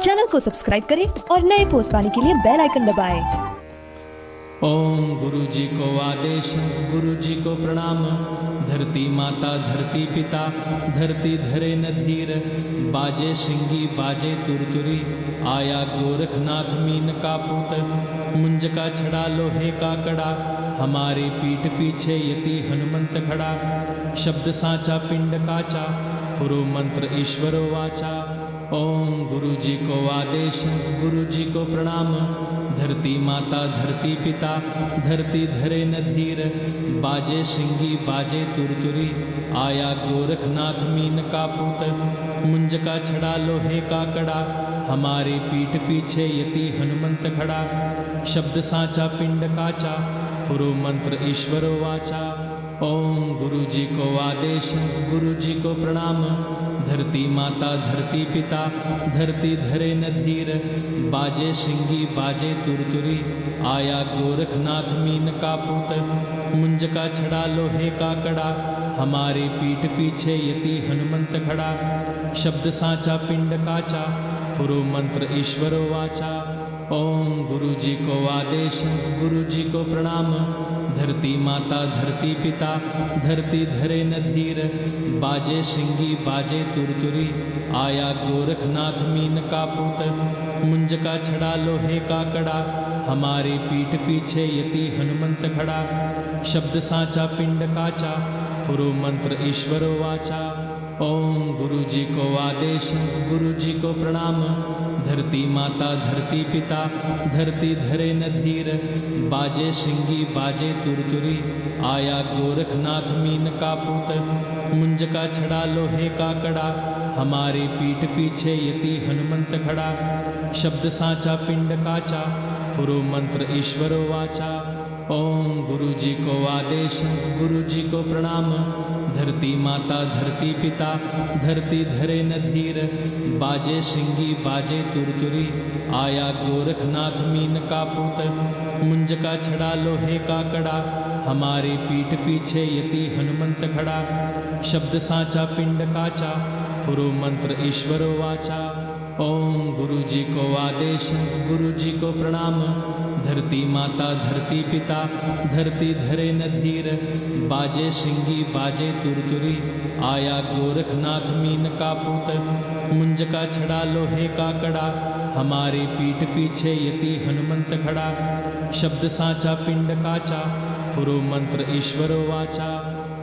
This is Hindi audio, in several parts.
चैनल को सब्सक्राइब करें और नए पोस्ट पाने के लिए बेल आइकन दबाएं। ओम गुरु जी को आदेश, गुरु जी को प्रणाम। धरती माता धरती पिता, धरती धरे न धीर। बाजे सिंगी बाजे तुरतुरी, आया गोरखनाथ मीन का पूत। मुंज का छड़ा लोहे का कड़ा, हमारे पीठ पीछे यति हनुमंत खड़ा। शब्द साचा पिंड काचा, फुरो मंत्र ईश्वरो वाचा। ओम गुरु जी को आदेश, गुरु जी को प्रणाम। धरती माता धरती पिता, धरती धरे न धीर। बाजे सिंगी बाजे तुरतुरी, आया गोरखनाथ मीन का पूत। मुंज का छड़ा लोहे का कड़ा, हमारे पीठ पीछे यति हनुमंत खड़ा। शब्द साचा पिंड काचा, फुरो मंत्र ईश्वरो वाचा। ओम गुरु जी को आदेश, गुरु जी को प्रणाम। धरती माता धरती पिता, धरती धरे न धीर। बाजे सिंगी बाजे तुरतुरी, आया गोरखनाथ मीन का पूत। मुंज का छड़ा लोहे का कड़ा, हमारे पीठ पीछे यति हनुमंत खड़ा। शब्द साचा पिंड काचा, फुरो मंत्र ईश्वरो वाचा। ओम गुरु जी को आदेश, गुरु जी को प्रणाम। धरती माता धरती पिता, धरती धरे न धीर। बाजे सिंगी बाजे तुरतुरी, आया गोरखनाथ मीन का पूत। मुंज का छड़ा लोहे का कड़ा, हमारे पीठ पीछे यति हनुमंत खड़ा। शब्द साचा पिंड काचा, फुरो मंत्र ईश्वरो वाचा। ओम गुरु जी को आदेश, गुरु जी को प्रणाम। धरती माता धरती पिता, धरती धरे न धीर। बाजे सिंगी बाजे तुरतुरी, आया गोरखनाथ मीन का पूत। मुंज का छड़ा लोहे का कड़ा, हमारे पीठ पीछे यति हनुमंत खड़ा। शब्द साचा पिंड काचा, फुरो मंत्र ईश्वरो वाचा। ओम गुरु जी को आदेश, गुरु जी को प्रणाम। धरती माता धरती पिता, धरती धरे न धीर। बाजे सिंगी बाजे तुरतुरी, आया गोरखनाथ मीन का पूत। मुंज का छड़ा लोहे का कड़ा, हमारे पीठ पीछे यति हनुमंत खड़ा। शब्द साचा पिंड काचा, फुरो मंत्र ईश्वरो वाचा। ओम गुरु जी को आदेश, गुरु जी को प्रणाम। धरती माता धरती पिता, धरती धरे न धीर। बाजे सिंगी बाजे तुरतुरी, आया गोरखनाथ मीन का पूत। मुंज का छड़ा लोहे का कड़ा, हमारे पीठ पीछे यति हनुमंत खड़ा। शब्द साचा पिंड काचा, फुरो मंत्र ईश्वरो वाचा।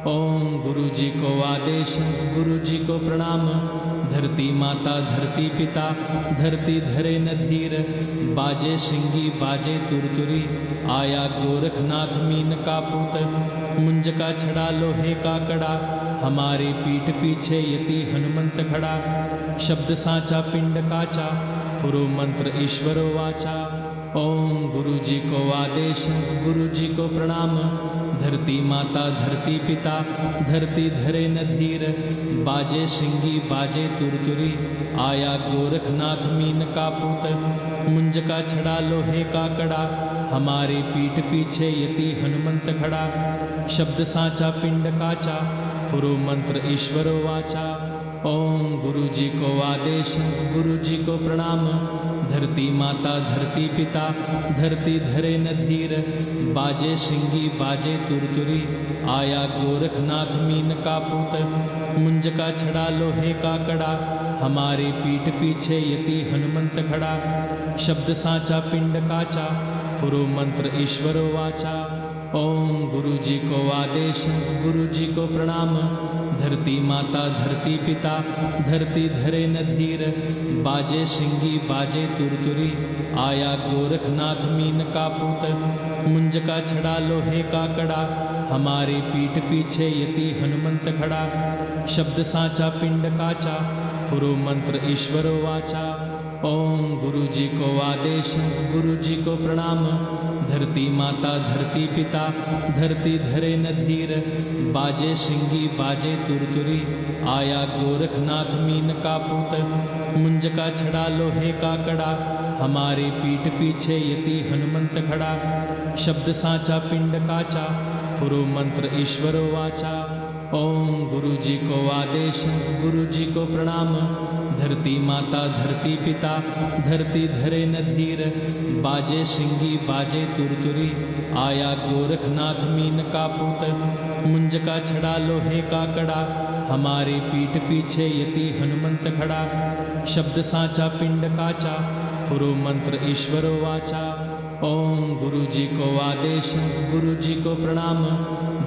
ओम गुरु जी को आदेश, गुरु जी को प्रणाम। धरती माता धरती पिता, धरती धरे न धीर। बाजे सिंगी बाजे तुरतुरी, आया गोरखनाथ मीन का पूत। मुंज का छड़ा लोहे का कड़ा, हमारे पीठ पीछे यति हनुमंत खड़ा। शब्द साचा पिंड काचा, फुरो मंत्र ईश्वरो वाचा। ओम गुरु जी को आदेश, गुरु जी को प्रणाम। धरती माता धरती पिता, धरती धरे न धीर। बाजे सिंगी बाजे तुरतुरी, आया गोरखनाथ मीन का पूत। मुंज का छड़ा लोहे का कड़ा, हमारे पीठ पीछे यति हनुमंत खड़ा। शब्द साचा पिंड काचा, फुरो मंत्र ईश्वरो वाचा। ओम गुरु जी को आदेश, गुरु जी को प्रणाम। धरती माता धरती पिता, धरती धरे न धीर। बाजे सिंगी बाजे तुरतुरी, आया गोरखनाथ मीन का पूत। मुंज का छड़ा लोहे का कड़ा, हमारे पीठ पीछे यति हनुमंत खड़ा। शब्द साचा पिंड काचा, फुरो मंत्र ईश्वरो वाचा। ओम गुरु जी को आदेश, गुरु जी को प्रणाम। धरती माता धरती पिता, धरती धरे न धीर। बाजे सिंगी बाजे तुरतुरी, आया गोरखनाथ मीन का पूत। मुंज का छड़ा लोहे का कड़ा, हमारे पीठ पीछे यति हनुमंत खड़ा। शब्द साचा पिंड काचा, फुरो मंत्र ईश्वरो वाचा। ओम गुरु जी को आदेश, गुरु जी को प्रणाम। धरती माता धरती पिता, धरती धरे न धीर। बाजे सिंगी बाजे तुरतुरी, आया गोरखनाथ मीन का पूत। मुंज का छड़ा लोहे का कड़ा, हमारे पीठ पीछे यति हनुमंत खड़ा। शब्द साचा पिंड काचा, फुरो मंत्र ईश्वरो वाचा। ओम गुरु जी को आदेश, गुरु जी को प्रणाम। धरती माता धरती पिता धरती धरे न धीर बाजे श्रृंगी बाजे तुरतुरी आया गोरखनाथ मीन का पूत मुंज का छड़ा लोहे का कड़ा हमारे पीठ पीछे यति हनुमंत खड़ा शब्द साचा पिंड काचा फुरो मंत्र ईश्वरो वाचा। ओम गुरु जी को आदेश गुरु जी को प्रणाम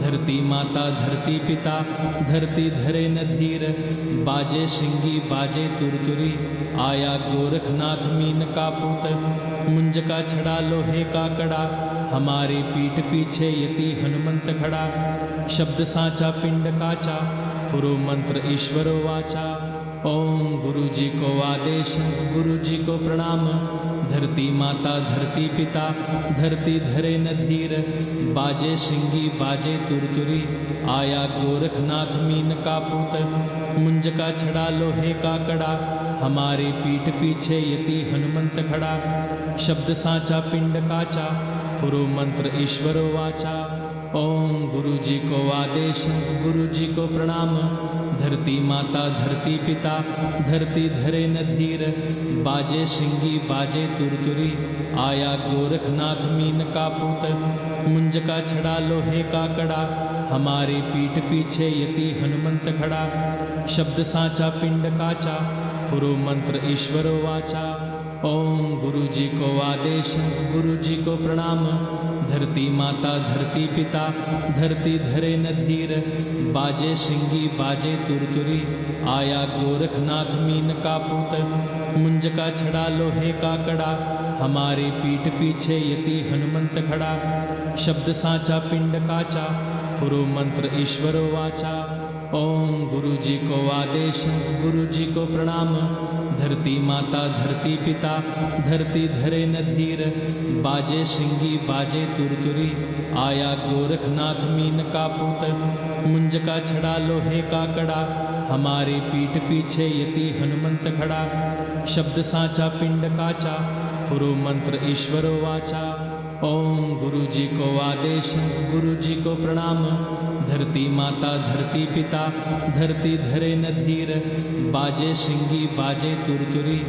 धरती माता धरती पिता धरती धरे न धीर बाजे श्रृंगी बाजे तुरतुरी आया गोरखनाथ मीन का पूत मुंज का छड़ा लोहे का कड़ा हमारे पीठ पीछे यति हनुमंत खड़ा शब्द साचा पिंड काचा फुरो मंत्र ईश्वरो वाचा। ओम गुरु जी को आदेश गुरु जी को प्रणाम धरती माता धरती पिता धरती धरे न धीर बाजे श्रृंगी बाजे तुरतुरी आया गोरखनाथ मीन का पूत मुंज का छड़ा लोहे का कड़ा हमारे पीठ पीछे यति हनुमंत खड़ा शब्द साचा पिंड काचा फुरो मंत्र ईश्वरो वाचा। ओम गुरु जी को आदेश गुरु जी को प्रणाम धरती माता धरती पिता धरती धरे न धीर बाजे श्रृंगी बाजे तुरतुरी आया गोरखनाथ मीन का पूत मुंज का छड़ा लोहे का कड़ा हमारे पीठ पीछे यति हनुमंत खड़ा शब्द साचा पिंड काचा फुरो मंत्र ईश्वरो वाचा। ओम गुरु जी को आदेश गुरु जी को प्रणाम धरती माता धरती पिता धरती धरे न धीर बाजे श्रृंगी बाजे तुरतुरी आया गोरखनाथ मीन का पूत मुंज का छड़ा लोहे का कड़ा हमारे पीठ पीछे यति हनुमंत खड़ा शब्द साचा पिंड काचा फुरो मंत्र ईश्वरो वाचा। ओम गुरु जी को आदेश गुरु जी को प्रणाम धरती माता धरती पिता धरती धरे न धीर बाजे श्रृंगी बाजे तुरतुरी आया गोरखनाथ मीन का पूत मुंज का छड़ा लोहे का कड़ा हमारे पीठ पीछे यति हनुमंत खड़ा शब्द साचा पिंड काचा फुरो मंत्र ईश्वरो वाचा। ओम गुरु जी को आदेश गुरु जी को प्रणाम धरती माता धरती पिता धरती धरे न धीर बाजे श्रृंगी बाजे तुरतुरी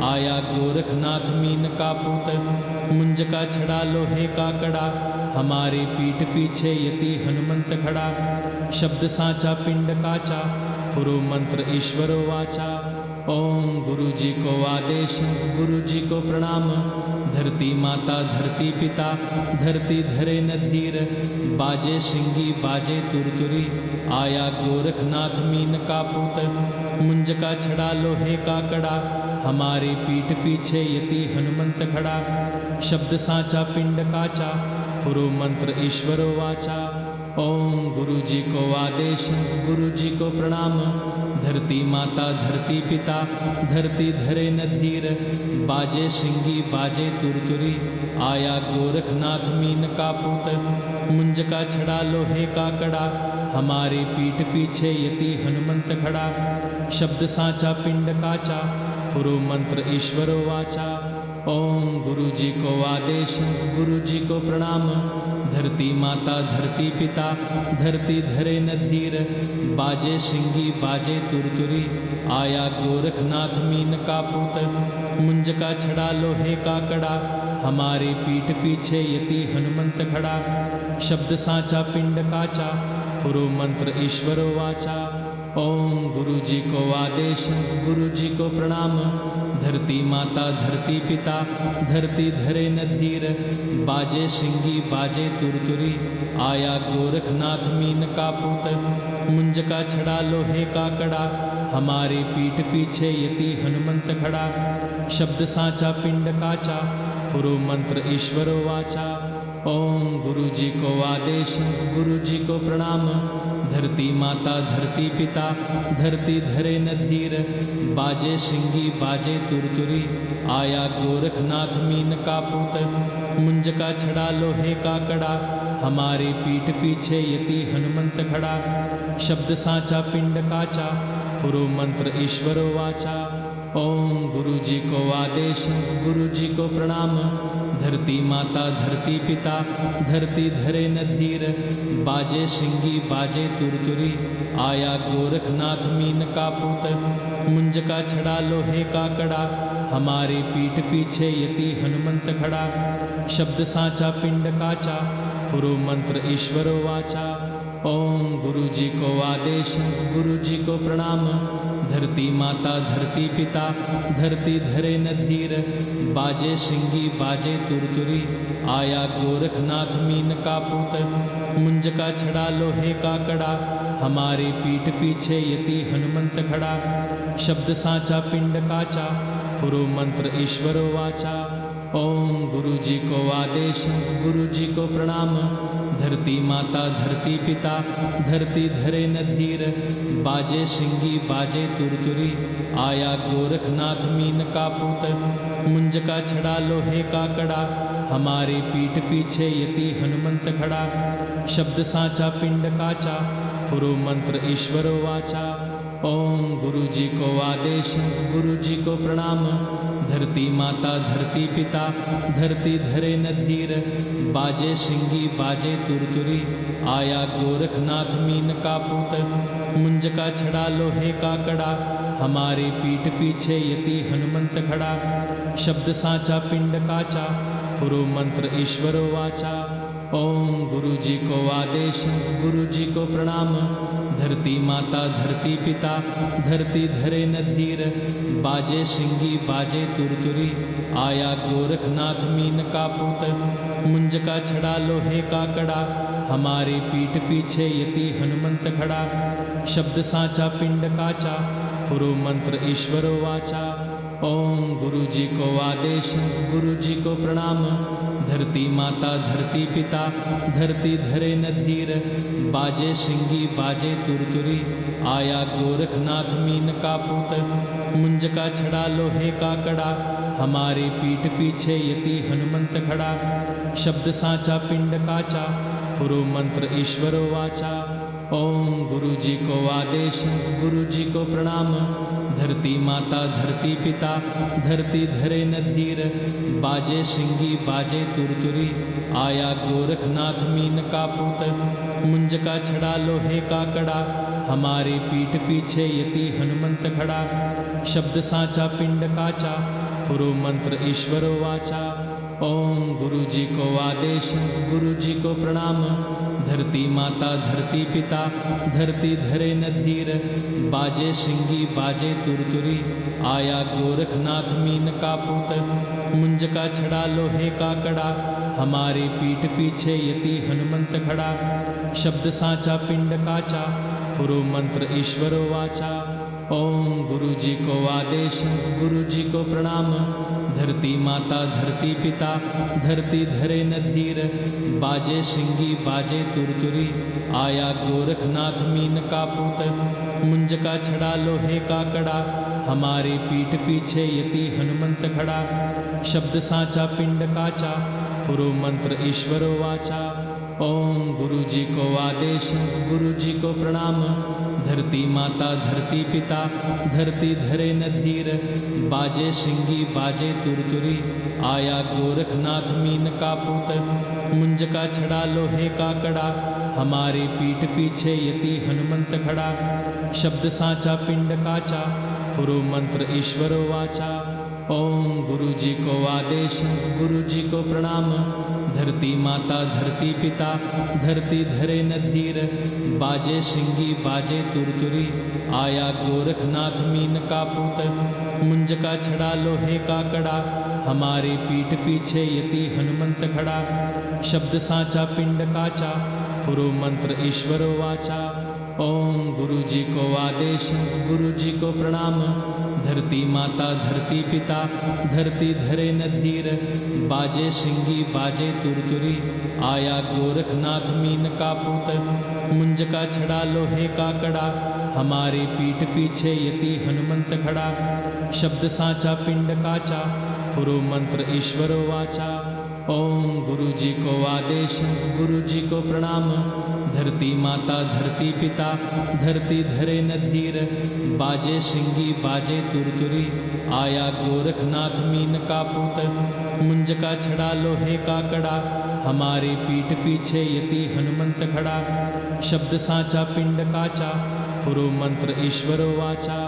आया गोरखनाथ मीन का पूत मुंज का छड़ा लोहे का कड़ा हमारे पीठ पीछे यति हनुमंत खड़ा शब्द साचा पिंड काचा फुरो मंत्र ईश्वरो वाचा। ओम गुरु जी को आदेश गुरु जी को प्रणाम धरती माता धरती पिता धरती धरे न धीर बाजे श्रृंगी बाजे तुरतुरी आया गोरखनाथ मीन का पूत मुंज का छड़ा लोहे का कड़ा हमारे पीठ पीछे यति हनुमंत खड़ा शब्द साचा पिंड काचा फुरो मंत्र ईश्वरो वाचा। ओम गुरु जी को आदेश गुरु जी को प्रणाम धरती माता धरती पिता धरती धरे न धीर बाजे श्रृंगी बाजे तुरतुरी आया गोरखनाथ मीन का पूत मुंज का छड़ा लोहे का कड़ा हमारे पीठ पीछे यति हनुमंत खड़ा शब्द साचा पिंड काचा फुरो मंत्र ईश्वरो वाचा। ओम गुरु जी को आदेश गुरु जी को प्रणाम धरती माता धरती पिता धरती धरे न धीर बाजे श्रृंगी बाजे तुरतुरी आया गोरखनाथ मीन का पूत मुंज का छड़ा लोहे का कड़ा हमारे पीठ पीछे यति हनुमंत खड़ा शब्द साचा पिंड काचा फुरो मंत्र ईश्वरो वाचा। ओम गुरु जी को आदेश गुरु जी को प्रणाम धरती माता धरती पिता धरती धरे न धीर बाजे श्रृंगी बाजे तुरतुरी आया गोरखनाथ मीन का पूत मुंज का छड़ा लोहे का कड़ा हमारे पीठ पीछे यति हनुमंत खड़ा शब्द साचा पिंड काचा फुरो मंत्र ईश्वरो वाचा। ओम गुरु जी को आदेश गुरु जी को प्रणाम धरती माता धरती पिता धरती धरे न धीर बाजे श्रृंगी बाजे तुरतुरी आया गोरखनाथ मीन का पूत मुंज का छड़ा लोहे का कड़ा हमारे पीठ पीछे यति हनुमंत खड़ा शब्द साचा पिंड काचा फुरो मंत्र ईश्वरो वाचा। ओम गुरु जी को आदेश गुरु जी को प्रणाम धरती माता धरती पिता धरती धरे न धीर बाजे सिंगी बाजे तुरतुरी आया गोरखनाथ मीन का पूत मुंज का छड़ा लोहे का कड़ा हमारे पीठ पीछे यति हनुमंत खड़ा शब्द साचा पिंड काचा फुरु मंत्र ईश्वरो वाचा ओम गुरु जी को आदेश गुरु जी को प्रणाम धरती माता धरती पिता धरती धरे न धीर बाजे सिंगी बाजे तुरतुरी आया गोरखनाथ मीन का पूत मुंज का छड़ा लोहे का कड़ा हमारे पीठ पीछे यति हनुमंत खड़ा शब्द साचा पिंड काचा फुरु मंत्र ईश्वरो वाचा ओम गुरु जी को आदेश गुरु जी को प्रणाम धरती माता धरती पिता धरती धरे न धीर बाजे सिंगी बाजे तुरतुरी आया गोरखनाथ मीन का पूत मुंज का छड़ा लोहे का कड़ा हमारे पीठ पीछे यति हनुमंत खड़ा शब्द साचा पिंड काचा फुरु मंत्र ईश्वरो वाचा ओम गुरु जी को आदेश गुरु जी को प्रणाम धरती माता धरती पिता धरती धरे न धीर बाजे सिंगी बाजे तुरतुरी आया गोरखनाथ मीन का पूत मुंज का छड़ा लोहे का कड़ा हमारे पीठ पीछे यति हनुमंत खड़ा शब्द साचा पिंड काचा फुरु मंत्र ईश्वरो वाचा ओम गुरु जी को आदेश गुरु जी को प्रणाम धरती माता धरती पिता धरती धरे न धीर बाजे सिंगी बाजे तुरतुरी आया गोरखनाथ मीन का पूत मुंज का छड़ा लोहे का कड़ा हमारे पीठ पीछे यति हनुमंत खड़ा शब्द साचा पिंड काचा फुरु मंत्र ईश्वरो वाचा ओम गुरु जी को आदेश गुरु जी को प्रणाम धरती माता धरती पिता धरती धरे न धीर बाजे सिंगी बाजे तुरतुरी आया गोरखनाथ मीन का पूत मुंज का छड़ा लोहे का कड़ा हमारे पीठ पीछे यति हनुमंत खड़ा शब्द साचा पिंड काचा फुरु मंत्र ईश्वरो वाचा ओम गुरु जी को आदेश गुरु जी को प्रणाम धरती माता धरती पिता धरती धरे न धीर बाजे सिंगी बाजे तुरतुरी आया गोरखनाथ मीन का पूत मुंज का छड़ा लोहे का कड़ा हमारे पीठ पीछे यति हनुमंत खड़ा शब्द साचा पिंड काचा फुरु मंत्र ईश्वरो वाचा ओम गुरु जी को आदेश गुरु जी को प्रणाम धरती माता धरती पिता धरती धरे न धीर बाजे सिंगी बाजे तुरतुरी आया गोरखनाथ मीन का पूत मुंज का छड़ा लोहे का कड़ा हमारे पीठ पीछे यति हनुमंत खड़ा शब्द साचा पिंड काचा फुरु मंत्र ईश्वरो वाचा ओम गुरु जी को आदेश गुरु जी को प्रणाम धरती माता धरती पिता धरती धरे न धीर बाजे सिंगी बाजे तुरतुरी आया गोरखनाथ मीन का पूत मुंज का छड़ा लोहे का कड़ा हमारे पीठ पीछे यति हनुमंत खड़ा शब्द साचा पिंड काचा फुरु मंत्र ईश्वरो वाचा ओम गुरु जी को आदेश गुरु जी को प्रणाम धरती माता धरती पिता धरती धरे न धीर बाजे सिंगी बाजे तुरतुरी आया गोरखनाथ मीन का पूत मुंज का छड़ा लोहे का कड़ा हमारे पीठ पीछे यति हनुमंत खड़ा शब्द साचा पिंड काचा फुरु मंत्र ईश्वरो वाचा ओम गुरु जी को आदेश गुरु जी को प्रणाम धरती माता धरती पिता धरती धरे न धीर बाजे सिंगी बाजे तुरतुरी आया गोरखनाथ मीन का पूत मुंज का छड़ा लोहे का कड़ा हमारे पीठ पीछे यति हनुमंत खड़ा शब्द साचा पिंड काचा फुरु मंत्र ईश्वरो वाचा ओम गुरु जी को आदेश गुरु जी को प्रणाम धरती माता धरती पिता धरती धरे न धीर बाजे सिंगी बाजे तुरतुरी आया गोरखनाथ मीन का पूत मुंज का छड़ा लोहे का कड़ा हमारे पीठ पीछे यति हनुमंत खड़ा शब्द साचा पिंड काचा फुरु मंत्र ईश्वरो वाचा ओम गुरु जी को आदेश गुरु जी को प्रणाम धरती माता धरती पिता धरती धरे न धीर बाजे श्रृंगी बाजे तुरतुरी आया गोरखनाथ मीन का पूत मुंज का छड़ा लोहे का कड़ा हमारे पीठ पीछे यति हनुमंत खड़ा शब्द साचा पिंड काचा फुरो मंत्र ईश्वरो वाचा।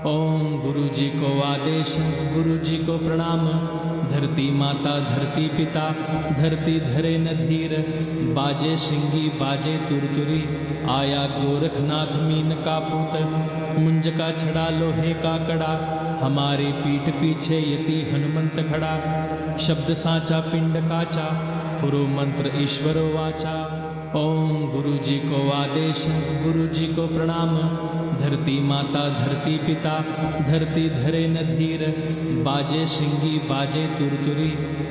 ओम गुरु जी को आदेश गुरु जी को प्रणाम धरती माता धरती पिता धरती धरे न धीर बाजे श्रृंगी बाजे तुरतुरी आया गोरखनाथ मीन का पूत मुंज का छड़ा लोहे का कड़ा हमारे पीठ पीछे यति हनुमंत खड़ा शब्द साचा पिंड काचा फुरो मंत्र ईश्वरो वाचा। ओम गुरु जी को आदेश गुरु जी को प्रणाम धरती माता धरती पिता धरती धरे न धीर बाजे श्रृंगी बाजे तुरतुरी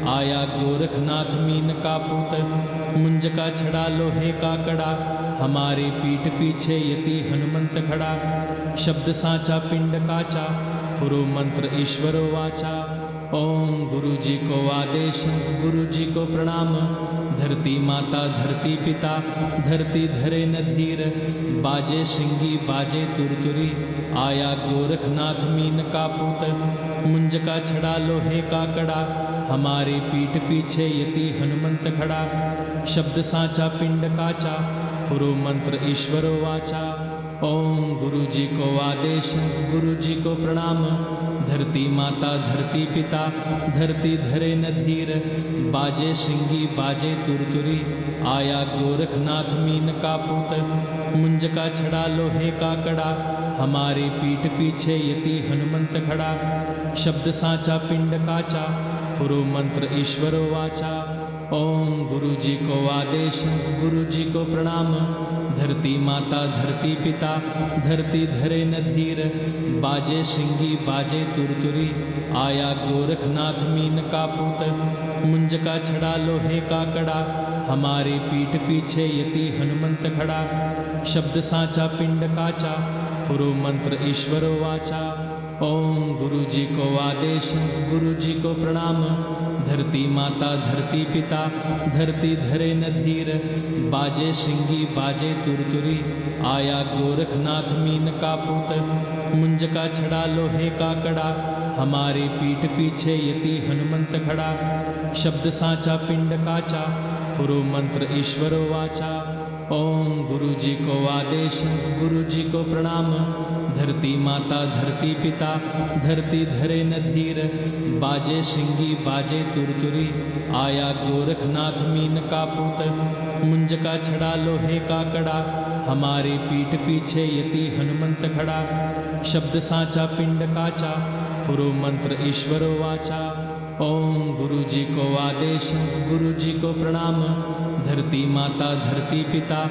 आया गोरखनाथ मीन का पूत मुंज का छड़ा लोहे का कड़ा हमारे पीठ पीछे यति हनुमंत खड़ा शब्द साचा पिंड काचा फुरो मंत्र ईश्वरो वाचा। ओम गुरु जी को आदेश गुरु जी को प्रणाम धरती माता धरती पिता धरती धरे न धीर बाजे श्रृंगी बाजे तुरतुरी आया गोरखनाथ मीन का पूत मुंज का छड़ा लोहे का कड़ा हमारे पीठ पीछे यति हनुमंत खड़ा शब्द साचा पिंड काचा फुरो मंत्र ईश्वरो वाचा। ओम गुरु जी को आदेश गुरु जी को प्रणाम धरती माता धरती पिता धरती धरे न धीर बाजे श्रृंगी बाजे तुरतुरी आया गोरखनाथ मीन का पूत मुंज का छड़ा लोहे का कड़ा हमारे पीठ पीछे यति हनुमंत खड़ा शब्द साचा पिंड काचा फुरो मंत्र ईश्वरो वाचा। ओम गुरु जी को आदेश गुरु जी को प्रणाम धरती माता धरती पिता धरती धरे न धीर बाजे श्रृंगी बाजे तुरतुरी आया गोरखनाथ मीन का पूत मुंज का छड़ा लोहे का कड़ा हमारे पीठ पीछे यति हनुमंत खड़ा शब्द साचा पिंड काचा फुरो मंत्र ईश्वरो वाचा। ओम गुरु जी को आदेश गुरु जी को प्रणाम धरती माता धरती पिता धरती धरे न धीर बाजे श्रृंगी बाजे तुरतुरी आया गोरखनाथ मीन का पूत मुंज का छड़ा लोहे का कड़ा हमारे पीठ पीछे यति हनुमंत खड़ा शब्द साचा पिंड काचा फुरो मंत्र ईश्वरो वाचा। ओम गुरु जी को आदेश गुरु जी को प्रणाम धरती माता धरती पिता धरती धरे न धीर बाजे श्रृंगी बाजे तुरतुरी आया गोरखनाथ मीन का पूत मुंज का छड़ा लोहे का कड़ा हमारे पीठ पीछे यति हनुमंत खड़ा शब्द साचा पिंड काचा फुरो मंत्र ईश्वरो वाचा। ओम गुरु जी को आदेश गुरु जी को प्रणाम धरती माता धरती पिता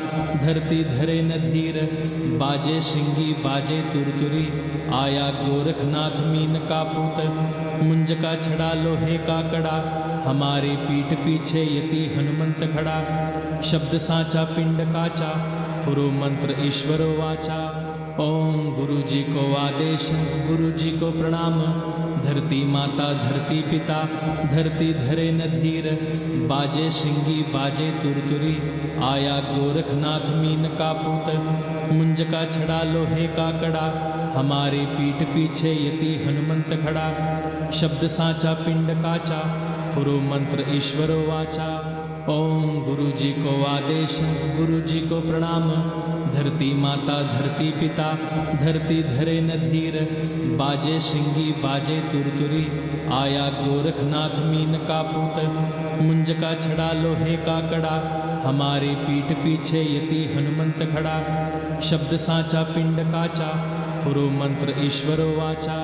धरती धरे न धीर बाजे श्रृंगी बाजे तुरतुरी आया गोरखनाथ मीन का पूत मुंज का छड़ा लोहे का कड़ा हमारे पीठ पीछे यति हनुमंत खड़ा शब्द साचा पिंड काचा फुरो मंत्र ईश्वरो वाचा। ओम गुरु जी को आदेश गुरु जी को प्रणाम धरती माता धरती पिता धरती धरे न धीर बाजे श्रृंगी बाजे तुरतुरी आया गोरखनाथ मीन का पूत मुंज का छड़ा लोहे का कड़ा हमारे पीठ पीछे यति हनुमंत खड़ा शब्द साचा पिंड काचा फुरो मंत्र ईश्वरो वाचा। ओम गुरु जी को आदेश गुरु जी को प्रणाम धरती माता धरती पिता धरती धरे न धीर बाजे श्रृंगी बाजे तुरतुरी आया गोरखनाथ मीन का पूत मुंज का छड़ा लोहे का कड़ा हमारे पीठ पीछे यति हनुमंत खड़ा शब्द साचा पिंड काचा फुरो मंत्र ईश्वरो वाचा।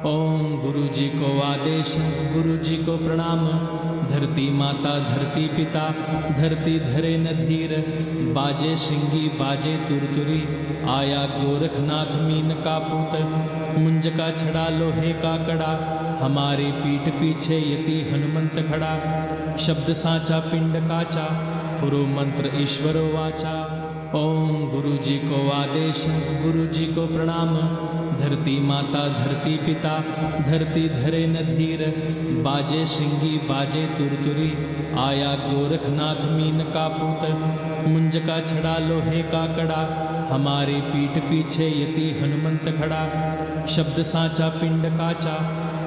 ओम गुरु जी को आदेश गुरु जी को प्रणाम धरती माता धरती पिता धरती धरे न धीर बाजे श्रृंगी बाजे तुरतुरी आया गोरखनाथ मीन का पूत मुंज का छड़ा लोहे का कड़ा हमारे पीठ पीछे यति हनुमंत खड़ा शब्द साचा पिंड काचा फुरो मंत्र ईश्वरो वाचा। ओम गुरु जी को आदेश गुरु जी को प्रणाम धरती माता धरती पिता धरती धरे न धीर बाजे श्रृंगी बाजे तुरतुरी आया गोरखनाथ मीन का पूत मुंज का छड़ा लोहे का कड़ा हमारे पीठ पीछे यति हनुमंत खड़ा शब्द साचा पिंड काचा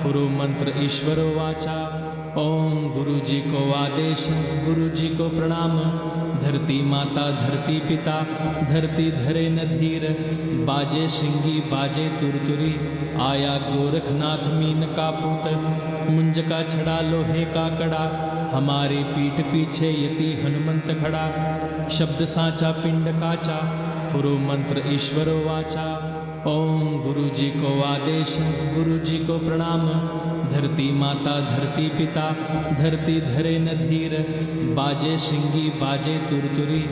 फुरो मंत्र ईश्वरो वाचा। ओम गुरु जी को आदेश गुरु जी को प्रणाम धरती माता धरती पिता धरती धरे न धीर बाजे श्रृंगी बाजे तुरतुरी आया गोरखनाथ मीन का पूत मुंज का छड़ा लोहे का कड़ा हमारे पीठ पीछे यति हनुमंत खड़ा शब्द साचा पिंड काचा फुरो मंत्र ईश्वरो वाचा। ओम गुरु जी को आदेश गुरु जी को प्रणाम धरती माता धरती पिता धरती धरे न धीर बाजे श्रृंगी बाजे तुरतुरी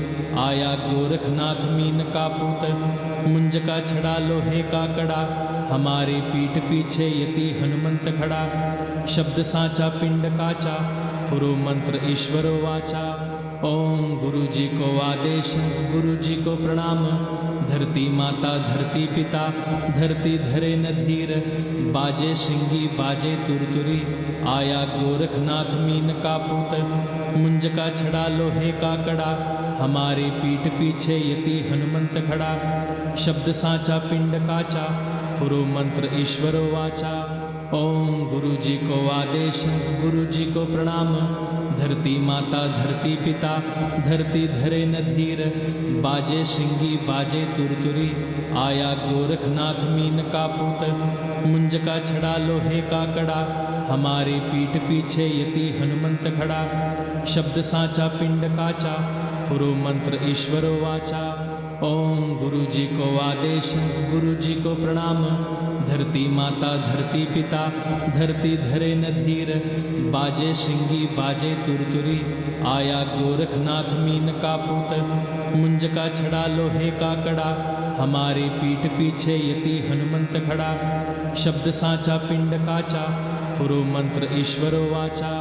आया गोरखनाथ मीन का पूत मुंज का छड़ा लोहे का कड़ा हमारे पीठ पीछे यति हनुमंत खड़ा शब्द साचा पिंड काचा फुरो मंत्र ईश्वरो वाचा। ओम गुरु जी को आदेश गुरु जी को प्रणाम धरती माता धरती पिता धरती धरे न धीर बाजे श्रृंगी बाजे तुरतुरी आया गोरखनाथ मीन का पूत मुंज का छड़ा लोहे का कड़ा हमारे पीठ पीछे यति हनुमंत खड़ा शब्द साचा पिंड काचा फुरो मंत्र ईश्वरो वाचा। ओम गुरु जी को आदेश गुरु जी को प्रणाम धरती माता धरती पिता धरती धरे न धीर बाजे श्रृंगी बाजे तुरतुरी आया गोरखनाथ मीन का पूत मुंज का छड़ा लोहे का कड़ा हमारे पीठ पीछे यति हनुमंत खड़ा शब्द साचा पिंड काचा फुरो मंत्र ईश्वरो वाचा। ओम गुरु जी को आदेश गुरु जी को प्रणाम धरती माता धरती पिता धरती धरे न धीर बाजे श्रृंगी बाजे तुरतुरी आया गोरखनाथ मीन का पूत मुंज का छड़ा लोहे का कड़ा हमारे पीठ पीछे यति हनुमंत खड़ा शब्द साचा पिंड काचा फुरो मंत्र ईश्वरो वाचा।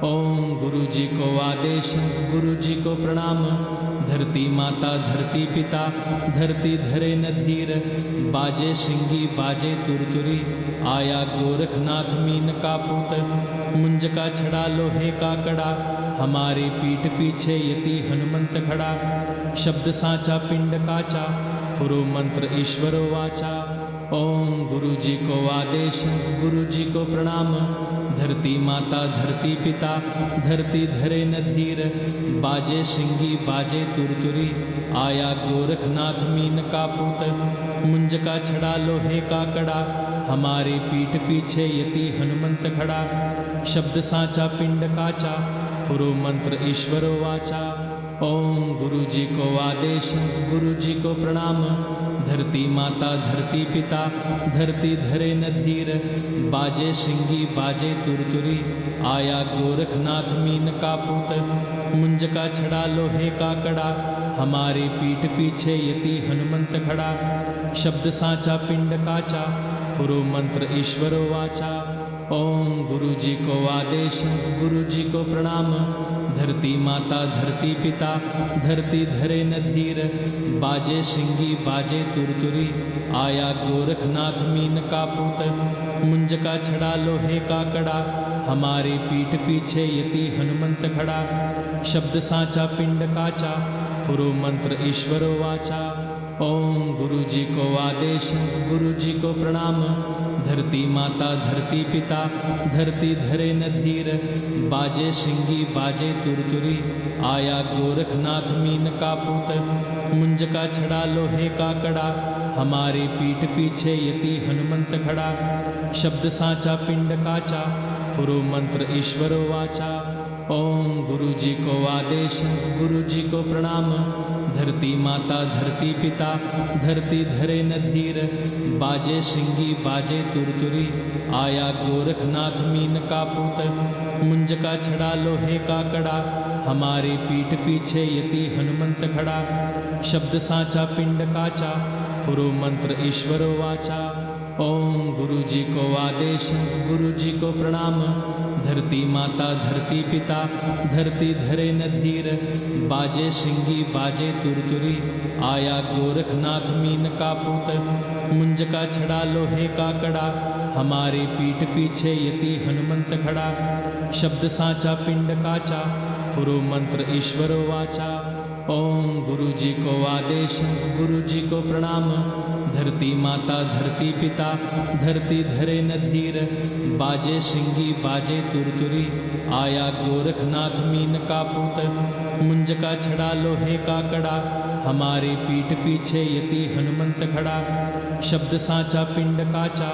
ओम गुरु जी को आदेश गुरु जी को प्रणाम धरती माता धरती पिता धरती धरे न धीर बाजे श्रृंगी बाजे तुरतुरी आया गोरखनाथ मीन का पूत मुंज का छड़ा लोहे का कड़ा हमारे पीठ पीछे यति हनुमंत खड़ा शब्द साचा पिंड काचा फुरो मंत्र ईश्वरो वाचा। ओम गुरु जी को आदेश गुरु जी को प्रणाम धरती माता धरती पिता धरती धरे न धीर बाजे श्रृंगी बाजे तुरतुरी आया गोरखनाथ मीन का पूत मुंज का छड़ा लोहे का कड़ा हमारे पीठ पीछे यति हनुमंत खड़ा शब्द साचा पिंड काचा फुरो मंत्र ईश्वरो वाचा। ओम गुरु जी को आदेश गुरु जी को प्रणाम धरती माता धरती पिता धरती धरे न धीर बाजे श्रृंगी बाजे तुरतुरी आया गोरखनाथ मीन का पूत मुंज का छड़ा लोहे का कड़ा हमारे पीठ पीछे यति हनुमंत खड़ा शब्द साचा पिंड काचा फुरो मंत्र ईश्वरो वाचा। ओम गुरु जी को आदेश गुरु जी को प्रणाम धरती माता धरती पिता धरती धरे न धीर बाजे श्रृंगी बाजे तुरतुरी आया गोरखनाथ मीन का पूत मुंज का छड़ा लोहे का कड़ा हमारे पीठ पीछे यति हनुमंत खड़ा शब्द साचा पिंड काचा फुरो मंत्र ईश्वरो वाचा। ओम गुरु जी को आदेश गुरु जी को प्रणाम धरती माता धरती पिता धरती धरे न धीर बाजे श्रृंगी बाजे तुरतुरी आया गोरखनाथ मीन का पूत मुंज का छड़ा लोहे का कड़ा हमारे पीठ पीछे यति हनुमंत खड़ा शब्द साचा पिंड काचा फुरो मंत्र ईश्वरो वाचा। ओम गुरु जी को आदेश गुरु जी को प्रणाम धरती माता धरती पिता धरती धरे न धीर बाजे श्रृंगी बाजे तुरतुरी आया गोरखनाथ मीन का पूत मुंज का छड़ा लोहे का कड़ा हमारे पीठ पीछे यति हनुमंत खड़ा शब्द साचा पिंड काचा फुरो मंत्र ईश्वरो वाचा। ओम गुरु जी को आदेश गुरु जी को प्रणाम धरती माता धरती पिता धरती धरे न धीर, बाजे श्रृंगी बाजे तुरतुरी, आया गोरखनाथ मीन का पूत, मुंज का छड़ा लोहे का कड़ा, हमारे पीठ पीछे यति हनुमंत खड़ा, शब्द साचा पिंड काचा, फुरो मंत्र ईश्वरो वाचा। ओम गुरु जी को आदेश, गुरु जी को प्रणाम, धरती माता धरती पिता धरती धरे न धीर, बाजे श्रृंगी बाजे तुरतुरी, आया गोरखनाथ मीन का पूत, मुंज का छड़ा लोहे का कड़ा, हमारे पीठ पीछे यति हनुमंत खड़ा, शब्द साचा पिंड काचा,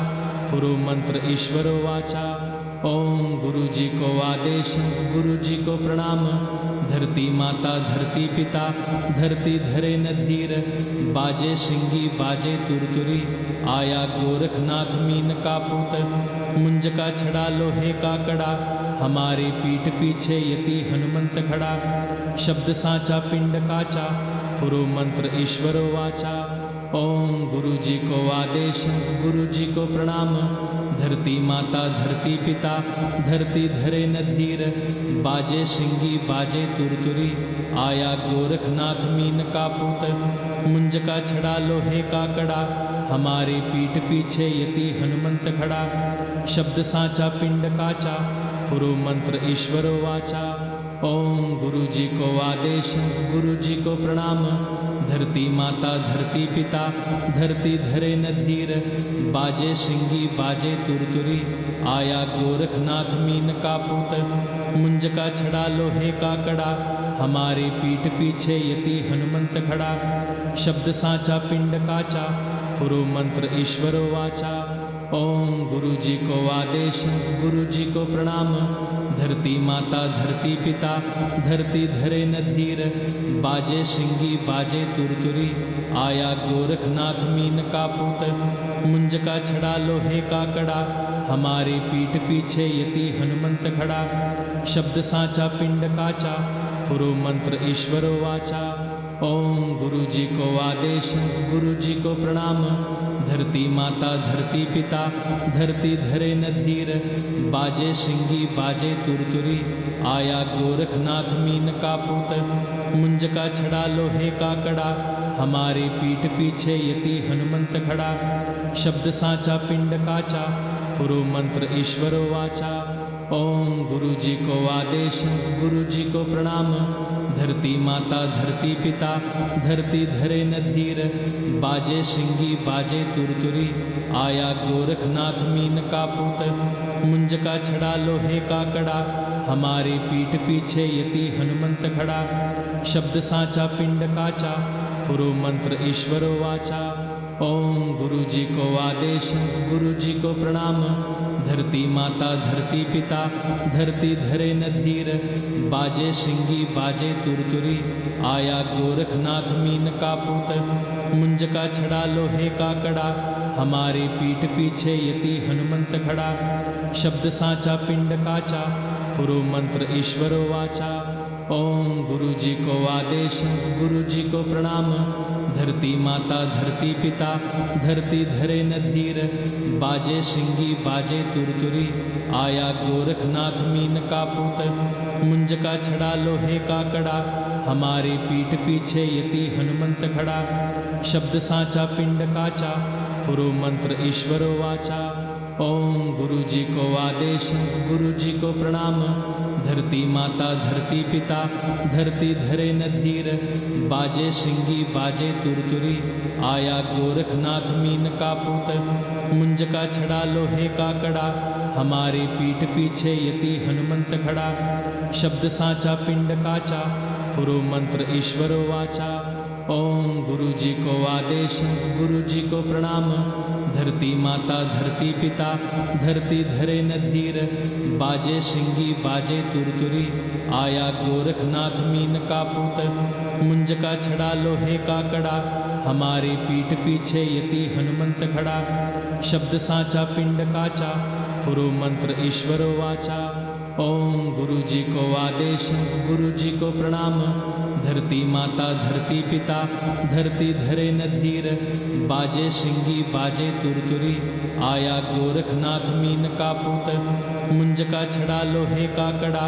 फुरो मंत्र ईश्वरो वाचा। ओम गुरु जी को आदेश, गुरु जी को प्रणाम, धरती माता धरती पिता धरती धरे न धीर, बाजे श्रृंगी बाजे तुरतुरी, आया गोरखनाथ मीन का पूत, मुंज का छड़ा लोहे का कड़ा, हमारे पीठ पीछे यति हनुमंत खड़ा, शब्द साचा पिंड काचा, फुरो मंत्र ईश्वरो वाचा। ओम गुरु जी को आदेश, गुरु जी को प्रणाम, धरती माता धरती पिता धरती धरे न धीर, बाजे श्रृंगी बाजे तुरतुरी, आया गोरखनाथ मीन का पूत, मुंज का छड़ा लोहे का कड़ा, हमारे पीठ पीछे यति हनुमंत खड़ा, शब्द साचा पिंड काचा, फुरो मंत्र ईश्वरो वाचा। ओम गुरु जी को आदेश, गुरु जी को प्रणाम, धरती माता धरती पिता धरती धरे न धीर, बाजे श्रृंगी बाजे तुरतुरी, आया गोरखनाथ मीन का पूत, मुंज का छड़ा लोहे का कड़ा, हमारे पीठ पीछे यति हनुमंत खड़ा, शब्द साचा पिंड काचा, फुरो मंत्र ईश्वरो वाचा। ओम गुरु जी को आदेश, गुरु जी को प्रणाम, धरती माता धरती पिता धरती धरे न धीर, बाजे श्रृंगी बाजे तुरतुरी, आया गोरखनाथ मीन का पूत, मुंज का छड़ा लोहे का कड़ा, हमारे पीठ पीछे यति हनुमंत खड़ा, शब्द साचा पिंड काचा, फुरो मंत्र ईश्वरो वाचा। ओम गुरु जी को आदेश, गुरु जी को प्रणाम, धरती माता धरती पिता धरती धरे न धीर, बाजे श्रृंगी बाजे तुरतुरी, आया गोरखनाथ मीन का पूत, मुंज का छड़ा लोहे का कड़ा, हमारे पीठ पीछे यति हनुमंत खड़ा, शब्द साचा पिंड काचा, फुरो मंत्र ईश्वरो वाचा। ओम गुरु जी को आदेश, गुरु जी को प्रणाम, धरती माता धरती पिता धरती धरे न धीर, बाजे श्रृंगी बाजे तुरतुरी, आया गोरखनाथ मीन का पूत, मुंज का छड़ा लोहे का कड़ा, हमारे पीठ पीछे यति हनुमंत खड़ा, शब्द साचा पिंड काचा, फुरो मंत्र ईश्वरो वाचा। ओम गुरु जी को आदेश, गुरु जी को प्रणाम, धरती माता धरती पिता धरती धरे न धीर, बाजे श्रृंगी बाजे तुरतुरी, आया गोरखनाथ मीन का पूत, मुंज का छड़ा लोहे का कड़ा, हमारे पीठ पीछे यति हनुमंत खड़ा, शब्द साचा पिंड काचा, फुरो मंत्र ईश्वरो वाचा। ओम गुरु जी को आदेश, गुरु जी को प्रणाम, धरती माता धरती पिता धरती धरे न धीर, बाजे श्रृंगी बाजे तुरतुरी, आया गोरखनाथ मीन का पूत, मुंज का छड़ा लोहे का कड़ा, हमारे पीठ पीछे यति हनुमंत खड़ा, शब्द साचा पिंड काचा, फुरो मंत्र ईश्वरो वाचा। ओम गुरु जी को आदेश, गुरु जी को प्रणाम, धरती माता धरती पिता धरती धरे न धीर, बाजे श्रृंगी बाजे तुरतुरी, आया गोरखनाथ मीन का पूत, मुंज का छड़ा लोहे का कड़ा, हमारे पीठ पीछे यति हनुमंत खड़ा, शब्द साचा पिंड काचा, फुरो मंत्र ईश्वरो वाचा। ओम गुरु जी को आदेश, गुरु जी को प्रणाम, धरती माता धरती पिता धरती धरे न धीर, बाजे श्रृंगी बाजे तुरतुरी, आया गोरखनाथ मीन का पूत, मुंज का छड़ा लोहे का कड़ा, हमारे पीठ पीछे यति हनुमंत खड़ा, शब्द साचा पिंड काचा, फुरो मंत्र ईश्वरो वाचा। ओम गुरु जी को आदेश, गुरु जी को प्रणाम, धरती माता धरती पिता धरती धरे न धीर बाजे श्रृंगी बाजे तुरतुरी आया गोरखनाथ मीन का पूत मुंज का छड़ा लोहे का कड़ा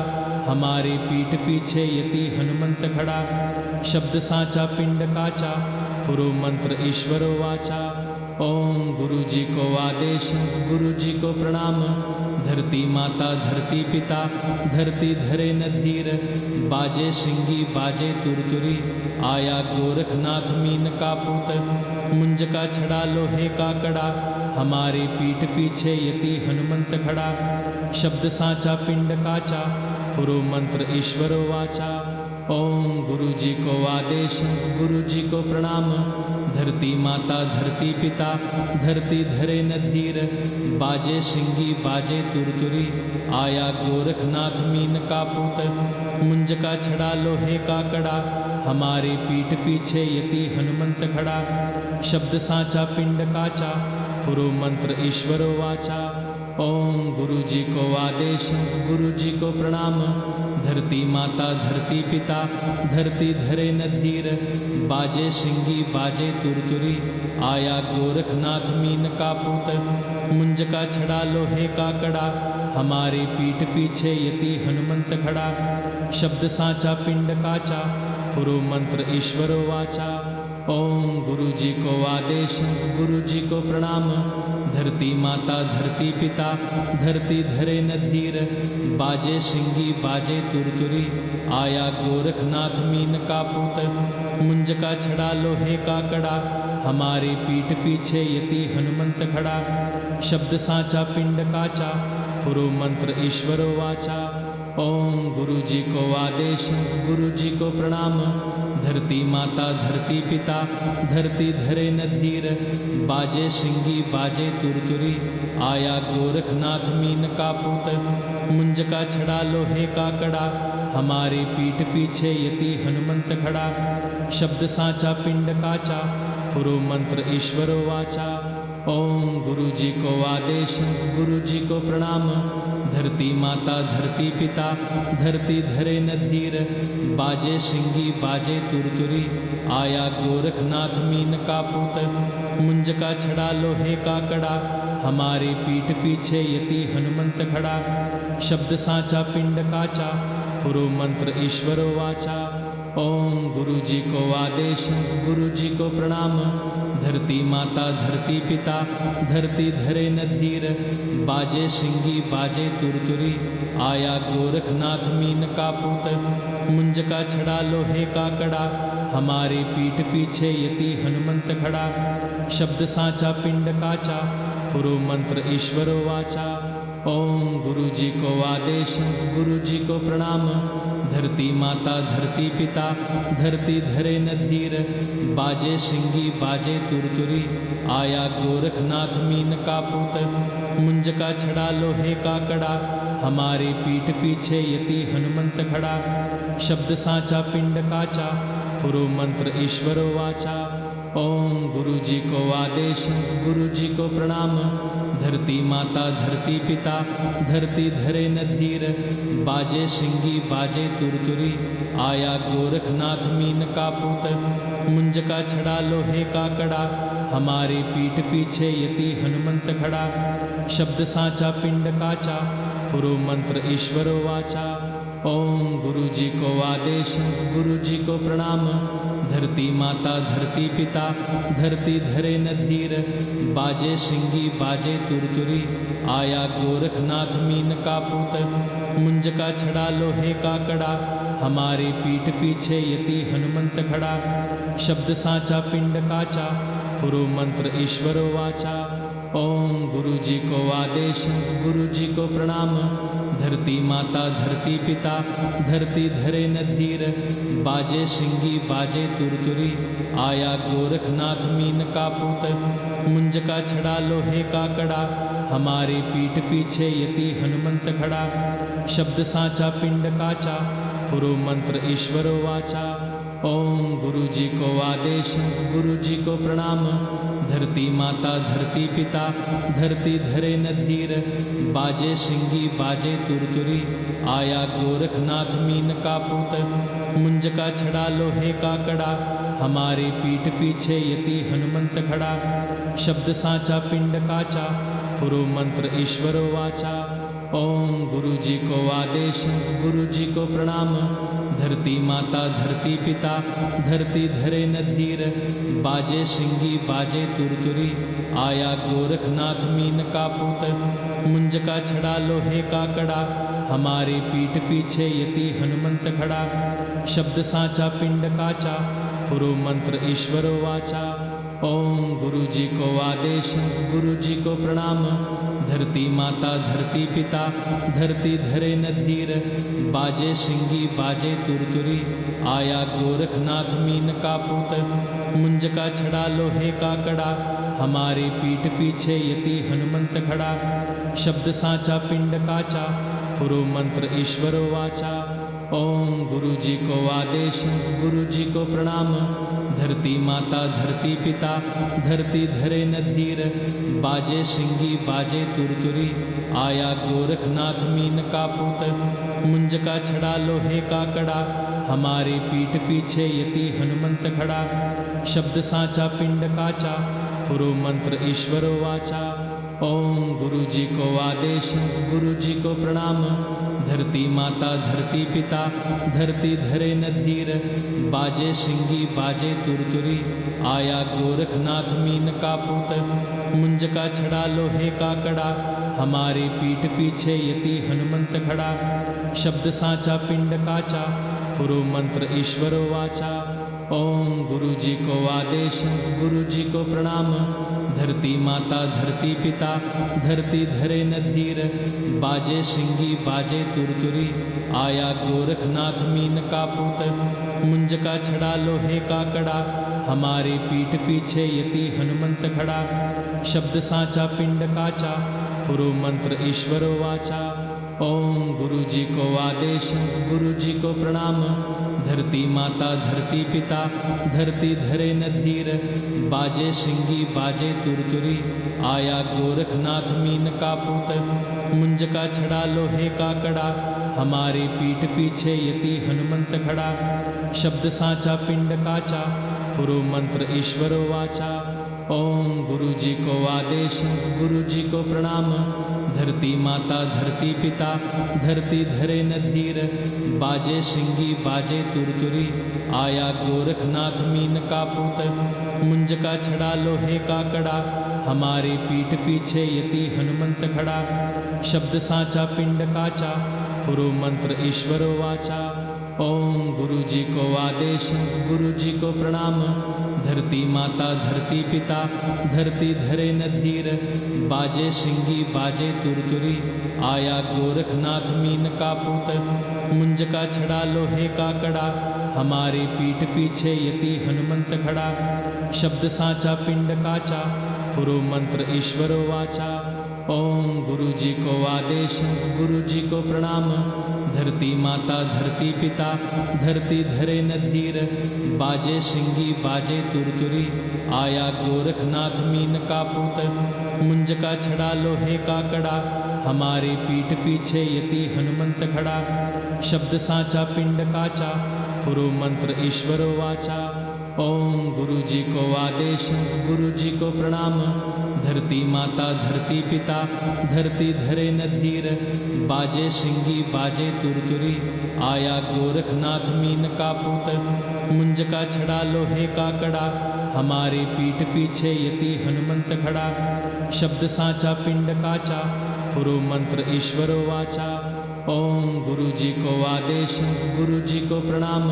हमारे पीठ पीछे यति हनुमंत खड़ा शब्द साचा पिंड काचा फुरो मंत्र ईश्वरो वाचा। ओम गुरु जी को आदेश गुरु जी को प्रणाम धरती माता धरती पिता धरती धरे न धीर बाजे श्रृंगी बाजे तुरतुरी आया गोरखनाथ मीन का पूत मुंज का छड़ा लोहे का कड़ा हमारे पीठ पीछे यति हनुमंत खड़ा शब्द साचा पिंड काचा फुरो मंत्र ईश्वरो वाचा। ओम गुरु जी को आदेश गुरु जी को प्रणाम धरती माता धरती पिता धरती धरे न धीर बाजे श्रृंगी बाजे तुरतुरी आया गोरखनाथ मीन का पूत मुंज का छड़ा लोहे का कड़ा हमारे पीठ पीछे यति हनुमंत खड़ा शब्द साचा पिंड काचा फुरो मंत्र ईश्वरो वाचा। ओम गुरु जी को आदेश गुरु जी को प्रणाम धरती माता धरती पिता धरती धरे न धीर बाजे श्रृंगी बाजे तुरतुरी आया गोरखनाथ मीन का पूत मुंज का छड़ा लोहे का कड़ा हमारे पीठ पीछे यति हनुमंत खड़ा शब्द साचा पिंड काचा फुरो मंत्र ईश्वरो वाचा। ओम गुरु जी को आदेश गुरु जी को प्रणाम धरती माता धरती पिता धरती धरे न धीर बाजे श्रृंगी बाजे तुरतुरी आया गोरखनाथ मीन का पूत मुंज का छड़ा लोहे का कड़ा हमारे पीठ पीछे यति हनुमंत खड़ा शब्द साचा पिंड काचा फुरो मंत्र ईश्वरो वाचा। ओम गुरु जी को आदेश गुरु जी को प्रणाम धरती माता धरती पिता धरती धरे न धीर बाजे श्रृंगी बाजे तुरतुरी आया गोरखनाथ मीन का पूत मुंज का छड़ा लोहे का कड़ा हमारे पीठ पीछे यति हनुमंत खड़ा शब्द साचा पिंड काचा फुरो मंत्र ईश्वरो वाचा। ओम गुरु जी को आदेश गुरु जी को प्रणाम धरती माता धरती पिता धरती धरे न धीर बाजे श्रृंगी बाजे तुरतुरी आया गोरखनाथ मीन का पूत मुंज का छड़ा लोहे का कड़ा हमारे पीठ पीछे यति हनुमंत खड़ा शब्द साचा पिंड काचा फुरो मंत्र ईश्वरो वाचा। ओम गुरु जी को आदेश गुरु जी को प्रणाम धरती माता धरती पिता धरती धरे न धीर बाजे श्रृंगी बाजे तुरतुरी आया गोरखनाथ मीन का पूत मुंज का छड़ा लोहे का कड़ा हमारे पीठ पीछे यति हनुमंत खड़ा शब्द साचा पिंड काचा फुरो मंत्र ईश्वरो वाचा। ओम गुरु जी को आदेश गुरु जी को प्रणाम धरती माता धरती पिता धरती धरे न धीर बाजे श्रृंगी बाजे तुरतुरी आया गोरखनाथ मीन का पूत मुंज का छड़ा लोहे का कड़ा हमारे पीठ पीछे यति हनुमंत खड़ा शब्द साचा पिंड काचा फुरो मंत्र ईश्वरो वाचा। ओम गुरु जी को आदेश गुरु जी को प्रणाम धरती माता धरती पिता धरती धरे न धीर बाजे श्रृंगी बाजे तुरतुरी आया गोरखनाथ मीन का पूत मुंज का छड़ा लोहे का कड़ा हमारे पीठ पीछे यति हनुमंत खड़ा शब्द साचा पिंड काचा फुरो मंत्र ईश्वरो वाचा। ओम गुरु जी को आदेश गुरु जी को प्रणाम धरती माता धरती पिता धरती धरे न धीर बाजे श्रृंगी बाजे तुरतुरी आया गोरखनाथ मीन का पूत मुंज का छड़ा लोहे का कड़ा हमारे पीठ पीछे यति हनुमंत खड़ा शब्द साचा पिंड काचा फुरो मंत्र ईश्वरो वाचा। ओम गुरु जी को आदेश गुरु जी को प्रणाम धरती माता धरती पिता धरती धरे न धीर बाजे श्रृंगी बाजे तुरतुरी आया गोरखनाथ मीन का पूत मुंज का छड़ा लोहे का कड़ा हमारे पीठ पीछे यति हनुमंत खड़ा शब्द साचा पिंड काचा फुरो मंत्र ईश्वरो वाचा। ओम गुरु जी को आदेश, गुरु जी को प्रणाम। धरती माता धरती पिता, धरती धरे न धीर। बाजे सिंगी बाजे तुरतुरी, आया गोरखनाथ मीन का पूत। मुंज का छड़ा लोहे का कड़ा, हमारे पीठ पीछे यति हनुमंत खड़ा। शब्द साचा पिंड काचा, फुरो मंत्र ईश्वरो वाचा। ओम गुरु जी को आदेश, गुरु जी को प्रणाम। धरती माता धरती पिता, धरती धरे न धीर। बाजे सिंगी बाजे तुरतुरी, आया गोरखनाथ मीन का पूत। मुंज का छड़ा लोहे का कड़ा, हमारे पीठ पीछे यति हनुमंत खड़ा। शब्द साचा पिंड काचा, फुरो मंत्र ईश्वरो वाचा। ओम गुरु जी को आदेश, गुरु जी को प्रणाम। धरती माता धरती पिता, धरती धरे न धीर। बाजे सिंगी बाजे तुरतुरी, आया गोरखनाथ मीन का पूत। मुंज का छड़ा लोहे का कड़ा, हमारे पीठ पीछे यति हनुमंत खड़ा। शब्द साचा पिंड काचा, फुरो मंत्र ईश्वरो वाचा। ओम गुरु जी को आदेश, गुरु जी को प्रणाम। धरती माता धरती पिता, धरती धरे न धीर। बाजे सिंगी बाजे तुरतुरी, आया गोरखनाथ मीन का पूत। मुंज का छड़ा लोहे का कड़ा, हमारे पीठ पीछे यति हनुमंत खड़ा। शब्द साचा पिंड काचा, फुरो मंत्र ईश्वरो वाचा। ओम गुरु जी को आदेश, गुरु जी को प्रणाम। धरती माता धरती पिता, धरती धरे न धीर। बाजे सिंगी बाजे तुरतुरी, आया गोरखनाथ मीन का पूत। मुंज का छड़ा लोहे का कड़ा, हमारे पीठ पीछे यति हनुमंत खड़ा। शब्द साचा पिंड काचा, फुरो मंत्र ईश्वरो वाचा। ओम गुरु जी को आदेश, गुरु जी को प्रणाम। धरती माता धरती पिता, धरती धरे न धीर। बाजे सिंगी बाजे तुरतुरी, आया गोरखनाथ मीन का पूत। मुंज का छड़ा लोहे का कड़ा, हमारे पीठ पीछे यति हनुमंत खड़ा। शब्द साचा पिंड काचा, फुरो मंत्र ईश्वरो वाचा। ओम गुरु जी को आदेश, गुरु जी को प्रणाम। धरती माता धरती पिता, धरती धरे न धीर। बाजे सिंगी बाजे तुरतुरी, आया गोरखनाथ मीन का पूत। मुंज का छड़ा लोहे का कड़ा, हमारे पीठ पीछे यति हनुमंत खड़ा। शब्द साचा पिंड काचा, फुरो मंत्र ईश्वरो वाचा। ओम गुरु जी को आदेश, गुरु जी को प्रणाम। धरती माता धरती पिता, धरती धरे न धीर। बाजे सिंगी बाजे तुरतुरी, आया गोरखनाथ मीन का पूत। मुंज का छड़ा लोहे का कड़ा, हमारे पीठ पीछे यति हनुमंत खड़ा। शब्द साचा पिंड काचा, फुरो मंत्र ईश्वरो वाचा। ओम गुरु जी को आदेश, गुरु जी को प्रणाम। धरती माता धरती पिता, धरती धरे न धीर। बाजे सिंगी बाजे तुरतुरी, आया गोरखनाथ मीन का पूत। मुंज का छड़ा लोहे का कड़ा, हमारे पीठ पीछे यति हनुमंत खड़ा। शब्द साचा पिंड काचा, फुरो मंत्र ईश्वरो वाचा। ओम गुरु जी को आदेश, गुरु जी को प्रणाम। धरती माता धरती पिता, धरती धरे न धीर। बाजे सिंगी बाजे तुरतुरी, आया गोरखनाथ मीन का पूत। मुंज का छड़ा लोहे का कड़ा, हमारे पीठ पीछे यति हनुमंत खड़ा। शब्द साचा पिंड काचा, फुरो मंत्र ईश्वरो वाचा। ओम गुरु जी को आदेश, गुरु जी को प्रणाम। धरती माता धरती पिता, धरती धरे न धीर। बाजे सिंगी बाजे तुरतुरी, आया गोरखनाथ मीन का पूत। मुंज का छड़ा लोहे का कड़ा, हमारे पीठ पीछे यति हनुमंत खड़ा। शब्द साचा पिंड काचा, फुरो मंत्र ईश्वरो वाचा। ओम गुरु जी को आदेश, गुरु जी को प्रणाम।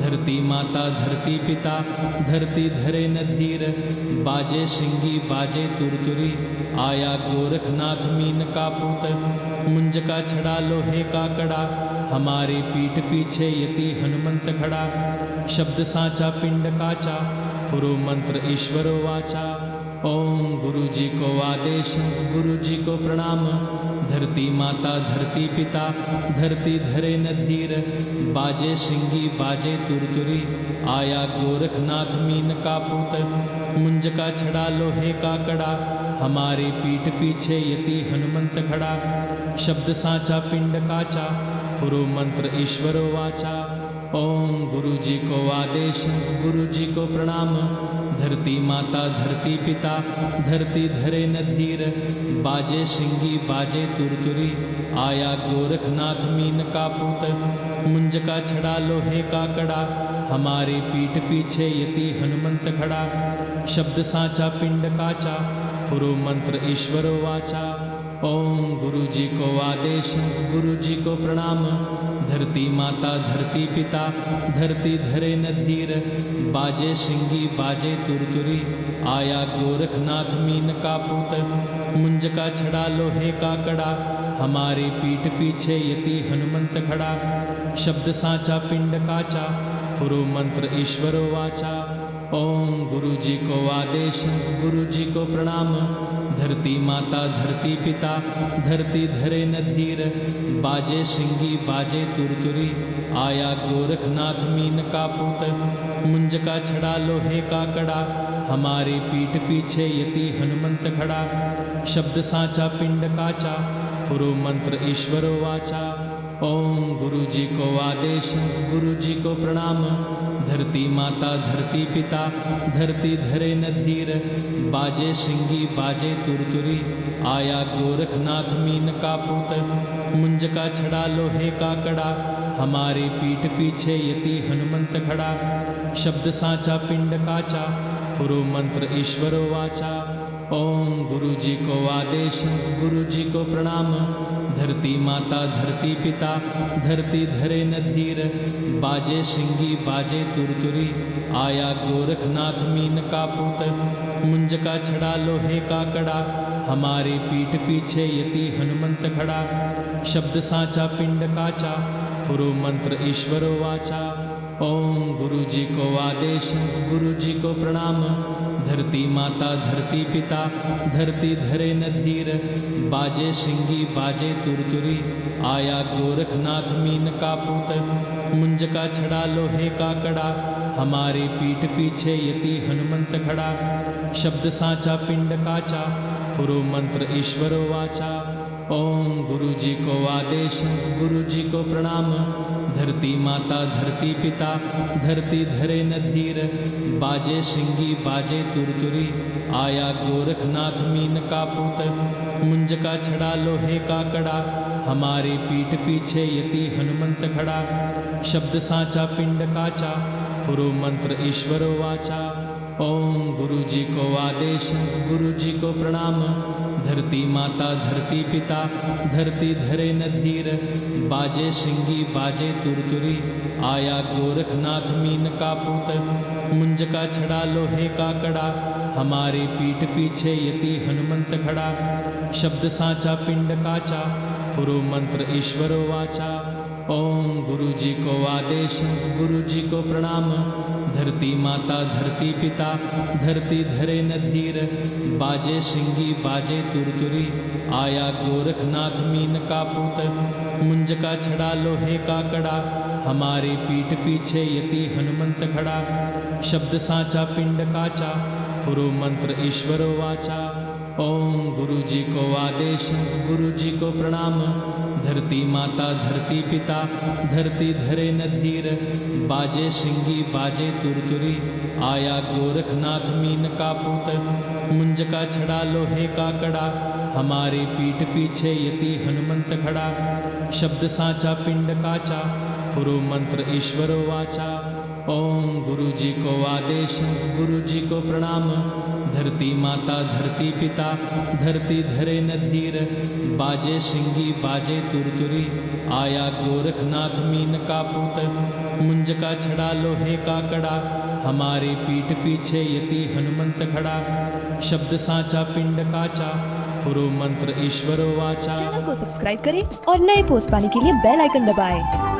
धरती माता धरती पिता, धरती धरे न धीर। बाजे सिंगी बाजे तुरतुरी, आया गोरखनाथ मीन का पूत। मुंज का छड़ा लोहे का कड़ा, हमारे पीठ पीछे यति हनुमंत खड़ा। शब्द साचा पिंड काचा, फुरो मंत्र ईश्वरो वाचा। ओम गुरु जी को आदेश, गुरु जी को प्रणाम। धरती माता धरती पिता, धरती धरे न धीर। बाजे श्रृंगी बाजे तुरतुरी, आया गोरखनाथ मीन का पूत। मुंज का छड़ा लोहे का कड़ा, हमारे पीठ पीछे यति हनुमंत खड़ा। शब्द साचा पिंड काचा, फुरो मंत्र ईश्वरो वाचा। ओम गुरु जी को आदेश, गुरु जी को प्रणाम। धरती माता धरती पिता, धरती धरे न धीर। बाजे श्रृंगी बाजे तुरतुरी, आया गोरखनाथ मीन का पूत। मुंज का छड़ा लोहे का कड़ा, हमारे पीठ पीछे यति हनुमंत खड़ा। शब्द साचा पिंड काचा, फुरो मंत्र ईश्वरो वाचा। ओम गुरु जी को आदेश, गुरु जी को प्रणाम। धरती माता धरती पिता, धरती धरे न धीर। बाजे श्रृंगी बाजे तुरतुरी, आया गोरखनाथ मीन का पूत। मुंज का छड़ा लोहे का कड़ा, हमारे पीठ पीछे यति हनुमंत खड़ा। शब्द साचा पिंड काचा, फुरो मंत्र ईश्वरो वाचा। ओम गुरु जी को आदेश, गुरु जी को प्रणाम। धरती माता धरती पिता, धरती धरे न धीर। बाजे श्रृंगी बाजे तुरतुरी, आया गोरखनाथ मीन का पूत। मुंज का छड़ा लोहे का कड़ा, हमारे पीठ पीछे यति हनुमंत खड़ा। शब्द साचा पिंड काचा, फुरो मंत्र ईश्वरो वाचा। ओम गुरु जी को आदेश, गुरु जी को प्रणाम। धरती माता धरती पिता, धरती धरे न धीर। बाजे श्रृंगी बाजे तुरतुरी, आया गोरखनाथ मीन का पूत। मुंज का छड़ा लोहे का कड़ा, हमारे पीठ पीछे यति हनुमंत खड़ा। शब्द साचा पिंड काचा, फुरो मंत्र ईश्वरो वाचा। ओम गुरु जी को आदेश, गुरु जी को प्रणाम। धरती माता धरती पिता, धरती धरे न धीर। बाजे श्रृंगी बाजे तुरतुरी, आया गोरखनाथ मीन का पूत। मुंज का छड़ा लोहे का कड़ा, हमारे पीठ पीछे यति हनुमंत खड़ा। शब्द साचा पिंड काचा, फुरो मंत्र ईश्वरो वाचा। ओम गुरु जी को आदेश, गुरु जी को प्रणाम। धरती माता धरती पिता, धरती धरे न धीर। बाजे श्रृंगी बाजे तुरतुरी, आया गोरखनाथ मीन का पूत। मुंज का छड़ा लोहे का कड़ा, हमारे पीठ पीछे यति हनुमंत खड़ा। शब्द साचा पिंड काचा, फुरो मंत्र ईश्वरो वाचा। ओम गुरु जी को आदेश, गुरु जी को प्रणाम। धरती माता धरती पिता, धरती धरे न धीर। बाजे श्रृंगी बाजे तुरतुरी, आया गोरखनाथ मीन का पूत। मुंज का छड़ा लोहे का कड़ा, हमारे पीठ पीछे यति हनुमंत खड़ा। शब्द साचा पिंड काचा, फुरो मंत्र ईश्वरो वाचा। ओम गुरु जी को आदेश, गुरु जी को प्रणाम। धरती माता धरती पिता, धरती धरे न धीर। बाजे श्रृंगी बाजे तुरतुरी, आया गोरखनाथ मीन का पूत। मुंज का छड़ा लोहे का कड़ा, हमारे पीठ पीछे यति हनुमंत खड़ा। शब्द साचा पिंड काचा, फुरो मंत्र ईश्वरो वाचा। ओम गुरु जी को आदेश, गुरु जी को प्रणाम। धरती माता धरती पिता, धरती धरे न धीर। बाजे श्रृंगी बाजे तुरतुरी, आया गोरखनाथ मीन का पूत। मुंज का छड़ा लोहे का कड़ा, हमारे पीठ पीछे यति हनुमंत खड़ा। शब्द साचा पिंड काचा, फुरो मंत्र ईश्वरो वाचा। ओम गुरु जी को आदेश, गुरु जी को प्रणाम। धरती माता धरती पिता, धरती धरे न धीर। बाजे श्रृंगी बाजे तुरतुरी, आया गोरखनाथ मीन का पूत। मुंज का छड़ा लोहे का कड़ा, हमारे पीठ पीछे यति हनुमंत खड़ा। शब्द साचा पिंड काचा, फुरो मंत्र ईश्वरो वाचा। ओम गुरु जी को आदेश, गुरु जी को प्रणाम। धरती माता धरती पिता, धरती धरे न धीर। बाजे श्रृंगी बाजे तुरतुरी, आया गोरखनाथ मीन का पूत। मुंज का छड़ा लोहे का कड़ा, हमारे पीठ पीछे यति हनुमंत खड़ा। शब्द साचा पिंड काचा, फुरो मंत्र ईश्वरो वाचा। चैनल को सब्सक्राइब करें और नए पोस्ट पाने के लिए बेल आइकन दबाएं।